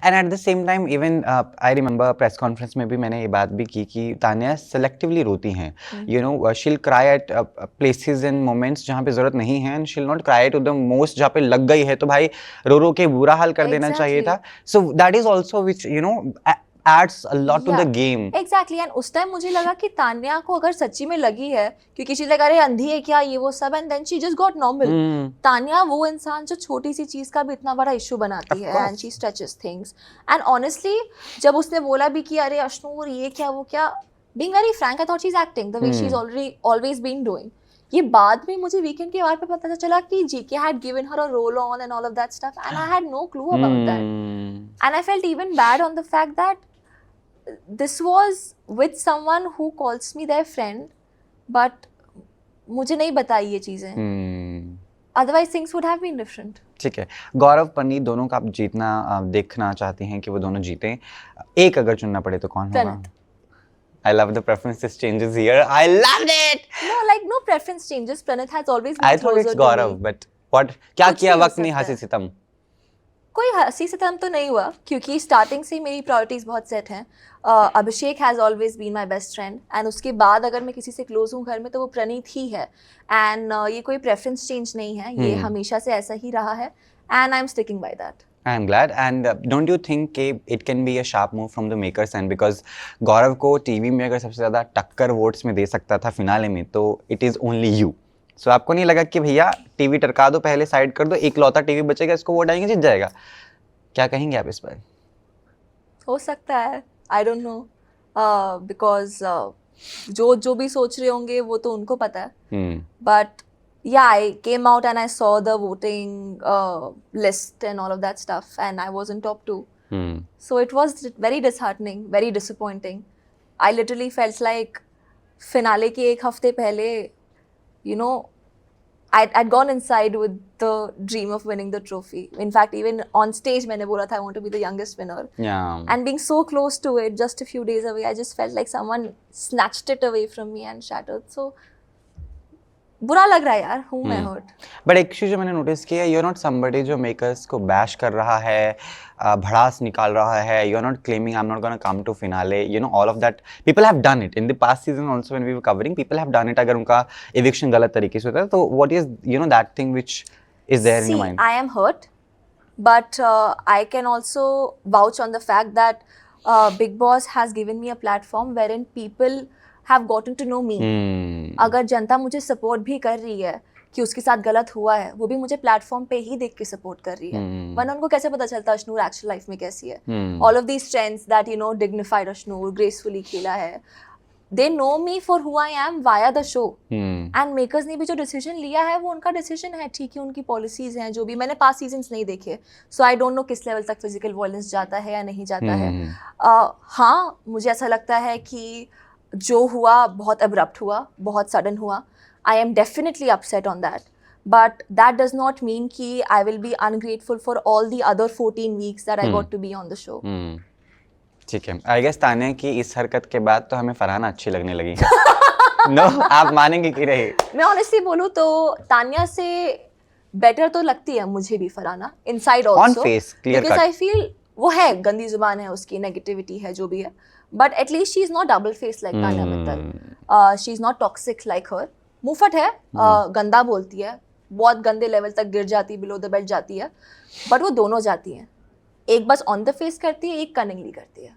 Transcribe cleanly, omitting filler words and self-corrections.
And at the same time even I remember press conference में भी मैंने ये बात भी की कि तान्या सेलेक्टिवली रोती हैं, you know, she'll cry at places and moments जहाँ पे जरूरत नहीं है, and she'll not cry to the most जहाँ पे लग गई है तो भाई रो रो के बुरा हाल कर देना चाहिए था. So that is also which you know adds a lot to the game. Exactly. And उस टाइम मुझे लगा कि तान्या को अगर सच्ची में लगी है, क्योंकि she's like अरे अंधी है क्या ये वो सब, and then she just got normal. Tanya वो इंसान जो छोटी सी चीज का भी इतना बड़ा इशू बनाती है, and she stretches things. And honestly जब उसने बोला भी कि अरे अश्नूर ये क्या वो क्या, being very frank I thought she's acting the way she's always been doing. ये बाद में मुझे वीकेंड के बार पे पता चला कि GK had given her a role on and all of that stuff, and I had no clue about that. And I felt even bad on the fact that this was with someone who calls me their friend, but मुझे नहीं बताई ये चीजें. Otherwise things would have been different. ठीक है, गौरव पन्नी दोनों का आप जीतना देखना चाहती हैं कि वो दोनों जीतें, एक अगर चुनना पड़े तो कौन होगा? I love the preferences changes here. I loved it. No, like no preference changes. Pranit has always been I thought it's Gaurav, but what? क्या किया वक्त नहीं हंसी सितम? कोई हंसी सितम तो नहीं हुआ क्योंकि स्टार्टिंग से मेरी प्रायोरिटीज बहुत सेट हैं. Abhishek has always been my best friend, and उसके बाद अगर मैं किसी से क्लोज हूँ घर में तो वो प्रणीत ही है. एंड ये कोई प्रेफरेंस चेंज नहीं है, ये हमेशा से ऐसा ही रहा है, and I am sticking by that. I am glad. And don't you think कि it can be a sharp move from the makers end, because गौरव को टीवी में अगर सबसे ज़्यादा टक्कर वोट्स में दे सकता था फिनाले में तो it is only you. So आपको नहीं लगा कि भैया टीवी टरका दो, पहले साइड कर दो, एक लौता टीवी बचेगा, इसको वोट आएंगे, जीत जाएगा? क्या कहेंगे आप इस पर? हो सकता है, आई डोंट नो, बिकॉज जो भी सोच रहे होंगे वो तो उनको पता है. But yeah, I came out and I saw the voting list and all of that stuff, and I was in top 2. So it was very disheartening, very disappointing. I literally felt like finale के एक हफ्ते पहले, you know, I'd gone inside with the dream of winning the trophy. In fact, even on stage मैंने बोला था I want to be the youngest winner. Yeah. And being so close to it, just a few days away, I just felt like someone snatched it away from me and shattered. So बुरा लग रहा है यार, हूँ मैं hurt. But एक चीज़ जो मैंने नोटिस किया, यू आर नॉट समबडी जो मेकर्स को बैश कर रहा है, भड़ास निकाल रहा है. You are not claiming I am not gonna come to finale, you know, all of that people have done it in the past season also when we were covering. People have done it. अगर उनका eviction गलत तरीके से होता है तो what is you know that thing which is there in your mind? I am hurt, but I can also vouch on the fact that Bigg Boss has given me a platform wherein people have gotten to know me. अगर जनता मुझे support भी कर रही है कि उसके साथ गलत हुआ है, वो भी मुझे प्लेटफॉर्म पे ही देख के सपोर्ट कर रही है. वरना उनको कैसे पता चलता अश्नूर एक्चुअल लाइफ में कैसी है? All of these trends that you know dignified Ashnoor, gracefully खेला है, they know me for who I am via the show. And makers ने भी जो डिसीजन लिया है वो उनका डिसीजन है, ठीक है, उनकी पॉलिसीज हैं जो भी. मैंने पास्ट सीजन्स नहीं देखे, सो आई डोंट नो किस लेवल तक फिजिकल वायलेंस जाता है या नहीं जाता है. हाँ, मुझे ऐसा लगता है कि जो हुआ बहुत अब्रप्ट हुआ, बहुत सडन हुआ. I am definitely upset on that, but that does not mean कि I will be ungrateful for all the other 14 weeks that I got to be on the show. ठीक है, आई गेस तान्या की इस हरकत के बाद तो हमें फरहाना अच्छी लगने लगी. नो, आप मानेंगे कि नहीं? मैं ऑनेस्टली बोलूँ तो तान्या से बेटर तो लगती है मुझे भी Farhana, inside also, on face clear cut. Because I feel वो है, गंदी जुबान है उसकी, नेगेटिविटी है, जो भी है, but at least she's not double faced like Tanya Mittal. She's not toxic like her. मुफट है, गंदा बोलती है, बहुत गंदे लेवल तक गिर जाती है, बिलो द बेल्ट जाती है, बट वो दोनों जाती हैं. एक बस ऑन द फेस करती है, एक कनिंगली करती है.